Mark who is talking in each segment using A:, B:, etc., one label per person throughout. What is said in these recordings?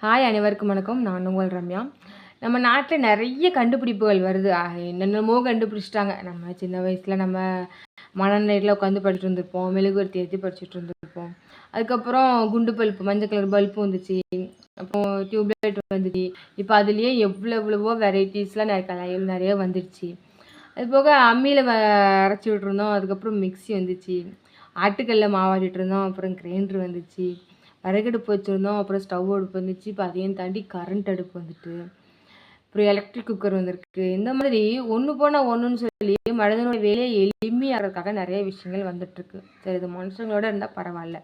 A: Hi அனைவருக்கும் வணக்கம். நான் உங்கள் ரம்யா. நம்ம நாட்டில் நிறைய கண்டுபிடிப்புகள் வருது. என்னென்னமோ கண்டுபிடிச்சிட்டாங்க. நம்ம சின்ன வயசில் நம்ம மணநீரில் உட்காந்து படிச்சுட்டு இருந்திருப்போம். மெழுகுவர்த்தி ஏற்றி படிச்சுட்டு இருந்திருப்போம். அதுக்கப்புறம் குண்டு பல்ப்பு, மஞ்சள் கலர் பல்ப்பு வந்துச்சு. அப்புறம் டியூப்லைட் வந்துச்சு. இப்போ அதுலேயே எவ்வளவோ வெரைட்டிஸ்லாம் நிறைய வந்துடுச்சு. அது போக அம்மியில் அரைச்சி விட்டுருந்தோம். அதுக்கப்புறம் மிக்ஸி வந்துச்சு. ஆட்டுக்கல்ல மாவாட்டிகிட்டு இருந்தோம். அப்புறம் கிரைண்டர் வந்துச்சு. விறகடுப்பு வச்சுருந்தோம். அப்புறம் ஸ்டவ் அடுப்பு வந்துச்சு. இப்போ அதையும் தாண்டி கரண்ட் அடுப்பு வந்துட்டு, அப்புறம் எலக்ட்ரிக் குக்கர் வந்திருக்கு. இந்த மாதிரி ஒன்று போனால் ஒன்றுன்னு சொல்லி மனிதனோட வேலையை எளிமையாகிறதுக்காக நிறைய விஷயங்கள் வந்துட்டுருக்கு. சரி, இது மனுஷங்களோட இருந்தால் பரவாயில்ல.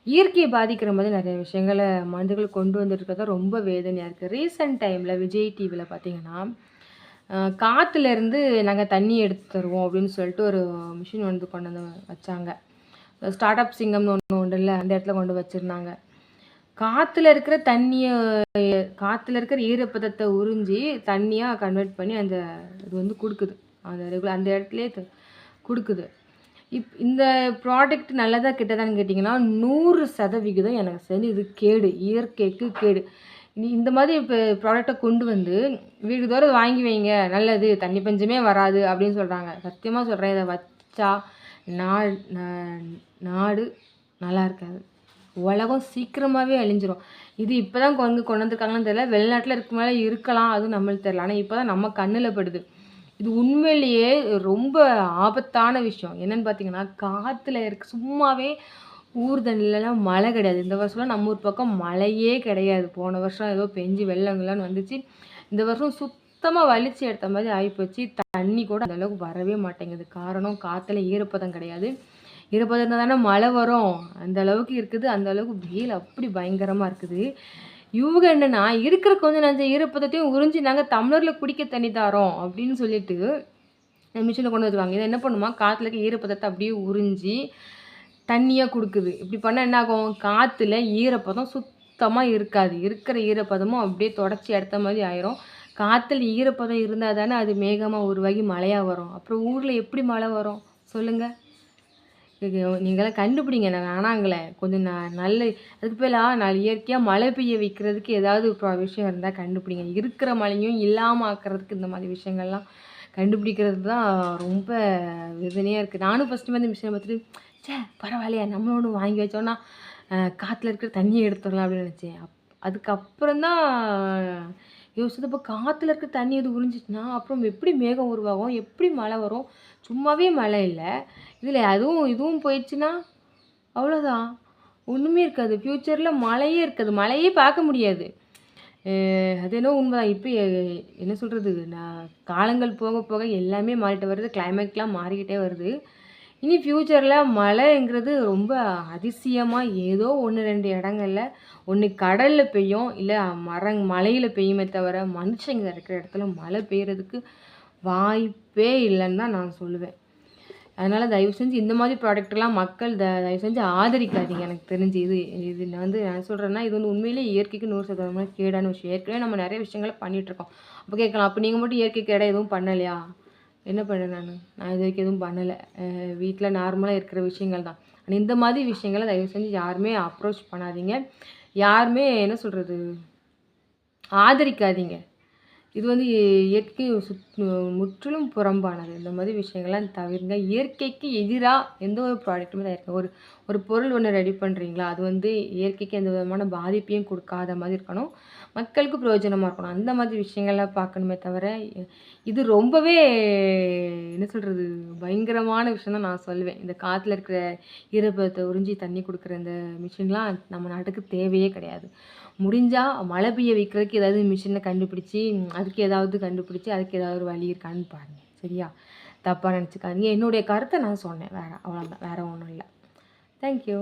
A: இயற்கையை பாதிக்கிற மாதிரி நிறைய விஷயங்களை மனிதர்கள் கொண்டு வந்துட்டு ரொம்ப வேதனையாக இருக்குது. ரீசெண்ட் டைமில் விஜய் டிவியில் பார்த்தீங்கன்னா, காற்றுலேருந்து நாங்கள் தண்ணி எடுத்து தருவோம் அப்படின்னு சொல்லிட்டு ஒரு மிஷின் வந்து கொண்டு வந்து வச்சாங்க. ஸ்டார்ட் அப் சிங்கம்னு ஒன்று உண்டு இல்லை, அந்த இடத்துல கொண்டு வச்சுருந்தாங்க. காற்றுல இருக்கிற தண்ணியை, காற்றுல இருக்கிற ஈரப்பதத்தை உறிஞ்சி தண்ணியாக கன்வெர்ட் பண்ணி அந்த இது வந்து கொடுக்குது. அந்த இடத்துலையே கொடுக்குது. இந்த ப்ராடக்ட் நல்லதா கெட்டதான்னு கேட்டிங்கன்னா 100% எனக்கு சரி இது கேடு, இயற்கைக்கு கேடு. இந்த மாதிரி இப்போ ப்ராடக்டை கொண்டு வந்து வீடு தோறும் வாங்கி வைங்க, நல்லது, தண்ணி பஞ்சமே வராது அப்படின்னு சொல்கிறாங்க. சத்தியமாக சொல்கிறேன், இதை வச்சா நாடு நல்லா இருக்காது. உலகம் சீக்கிரமாகவே அழிஞ்சிரும். இது இப்போ தான் கொண்டு வந்திருக்காங்கன்னு தெரியல. வெளிநாட்டில் இருக்க மேலே இருக்கலாம், அதுவும் நம்மளுக்கு தெரியல. ஆனால் இப்போ தான் நம்ம கண்ணில் படுது. இது உண்மையிலேயே ரொம்ப ஆபத்தான விஷயம். என்னென்னு பார்த்தீங்கன்னா, காற்றுல சும்மாவே ஊர் தண்ணிலலாம் மழை கிடையாது. இந்த வருஷம்லாம் நம்ம ஊர் பக்கம் மழையே கிடையாது. போன வருஷம் ஏதோ பெஞ்சு வெள்ளங்கள்லாம் வந்துச்சு. இந்த வருஷம் சுத்தமாக வலிச்சு எடுத்த மாதிரி ஆகிப்போச்சு. தண்ணி கூட அந்தளவுக்கு வரவே மாட்டேங்குது. காரணம், காற்றுல ஈரப்பதம் கிடையாது. ஈரப்பதம் இருந்தால் தானே மழை வரும். அந்த அளவுக்கு இருக்குது. அந்த அளவுக்கு வெயில் அப்படி பயங்கரமாக இருக்குது. இவங்க என்னென்னா, இருக்கிற கொஞ்சம் நஞ்ச ஈரப்பதத்தையும் உறிஞ்சி நாங்கள் டம்ளரில் குடிக்க தண்ணி தரோம் அப்படின்னு சொல்லிட்டு மிஷினில் கொண்டு வந்துருவாங்க. இதை என்ன பண்ணுமா, காற்றுல இருக்க ஈரப்பதத்தை அப்படியே உறிஞ்சி தண்ணியாக கொடுக்குது. இப்படி பண்ணால் என்ன ஆகும், காற்றுல ஈரப்பதம் சுத்தமாக இருக்காது. இருக்கிற ஈரப்பதமும் அப்படியே தொடச்சி எடுத்த மாதிரி ஆயிரும். காற்றுல ஈரப்பதம் இருந்தால் தானே அது மேகமாக உருவாகி மழையாக வரும். அப்புறம் ஊரில் எப்படி மழை வரும் சொல்லுங்கள்? நீங்களாம் கண்டுபிடிங்க. நான் வேணாங்களே, கொஞ்சம் நல்ல அதுக்கு பதிலாக நான் இயற்கையாக மழை பெய்ய வைக்கிறதுக்கு ஏதாவது விஷயம் இருந்தால் கண்டுபிடிங்க. இருக்கிற மழையும் இல்லாமல் ஆக்கிறதுக்கு இந்த மாதிரி விஷயங்கள்லாம் கண்டுபிடிக்கிறது தான் ரொம்ப வேதனையாக இருக்குது. நானும் ஃபஸ்ட்டு வந்து மிஷினை பார்த்துட்டு, சே பரவாயில்லையா, நம்மளும் ஒன்று வாங்கி வச்சோன்னா காற்றுல இருக்கிற தண்ணியை எடுத்துடலாம் அப்படின்னு நினச்சேன். அதுக்கப்புறம் தான் யோசிச்சது, இப்போ காற்றுல இருக்க தண்ணி எது உறிஞ்சிச்சுன்னா அப்புறம் எப்படி மேகம் உருவாகும், எப்படி மழை வரும்? சும்மாவே மழை இல்லை, இதில் இதுவும் போயிடுச்சுன்னா அவ்வளோதான், ஒன்றுமே இருக்காது. ஃப்யூச்சரில் மழையே இருக்காது, மழையே பார்க்க முடியாது. அது என்னவோ உண்மைதான். இப்போ என்ன சொல்கிறது, காலங்கள் போக போக எல்லாமே மாறிட்டு வருது. கிளைமேட்லாம் மாறிக்கிட்டே வருது. இனி ஃப்யூச்சரில் மழைங்கிறது ரொம்ப அதிசயமாக ஏதோ 1-2 இடங்கள்ல, ஒன்று கடலில் பெய்யும், இல்லை மலையில் பெய்யுமே தவிர மனுஷங்க இருக்கிற இடத்துல மழை பெய்யறதுக்கு வாய்ப்பே இல்லைன்னு தான் நான் சொல்லுவேன். அதனால் தயவு செஞ்சு இந்த மாதிரி ப்ராடக்ட்லாம் மக்கள் தயவு செஞ்சு ஆதரிக்காதீங்க. எனக்கு தெரிஞ்சு இது நான் சொல்கிறேன்னா, இது வந்து உண்மையிலேயே இயற்கைக்கு 100% கேடான விஷயம். ஏற்கனவே நம்ம நிறைய விஷயங்களை பண்ணிகிட்ருக்கோம். அப்போ கேட்கலாம், அப்போ நீங்கள் மட்டும் இயற்கை கேடாக எதுவும் பண்ணலையா? என்ன பண்ணேன் நான் இது வரைக்கும் எதுவும் பண்ணலை. வீட்டில் நார்மலாக இருக்கிற விஷயங்கள் தான். ஆனால் இந்த மாதிரி விஷயங்களை தயவு செஞ்சு யாருமே அப்ரோச் பண்ணாதீங்க. யாருமே என்ன சொல்கிறது, ஆதரிக்காதீங்க. இது வந்து இயற்கை முற்றிலும் புறம்பானது. இந்த மாதிரி விஷயங்கள்லாம் தவிர்ங்க. இயற்கைக்கு எதிராக எந்த ஒரு ப்ராடக்ட்டுமே தயாரிக்க, ஒரு பொருள் ஒன்று ரெடி பண்ணுறீங்களா, அது வந்து இயற்கைக்கு எந்த விதமான பாதிப்பையும் கொடுக்காத மாதிரி இருக்கணும், மக்களுக்கு பிரயோஜனமாக இருக்கணும். அந்த மாதிரி விஷயங்கள்லாம் பார்க்கணுமே தவிர, இது ரொம்பவே என்ன சொல்கிறது, பயங்கரமான விஷயம் தான் நான் சொல்லுவேன். இந்த காற்றுல இருக்கிற ஈரப்பதத்தை உறிஞ்சி தண்ணி கொடுக்குற இந்த மிஷின்லாம் நம்ம நாட்டுக்கு தேவையே கிடையாது. முடிஞ்சால் மழை பெய்ய வைக்கிறதுக்கு ஏதாவது மிஷினை கண்டுபிடிச்சி, அதுக்கு ஏதாவது ஒரு வழி இருக்கான்னு பாருங்கள். சரியா? தப்பாக நினச்சிக்காதீங்க. என்னுடைய கருத்தை நான் சொன்னேன், அவ்வளோதான், வேறு ஒன்றும் இல்லை. தேங்க்யூ.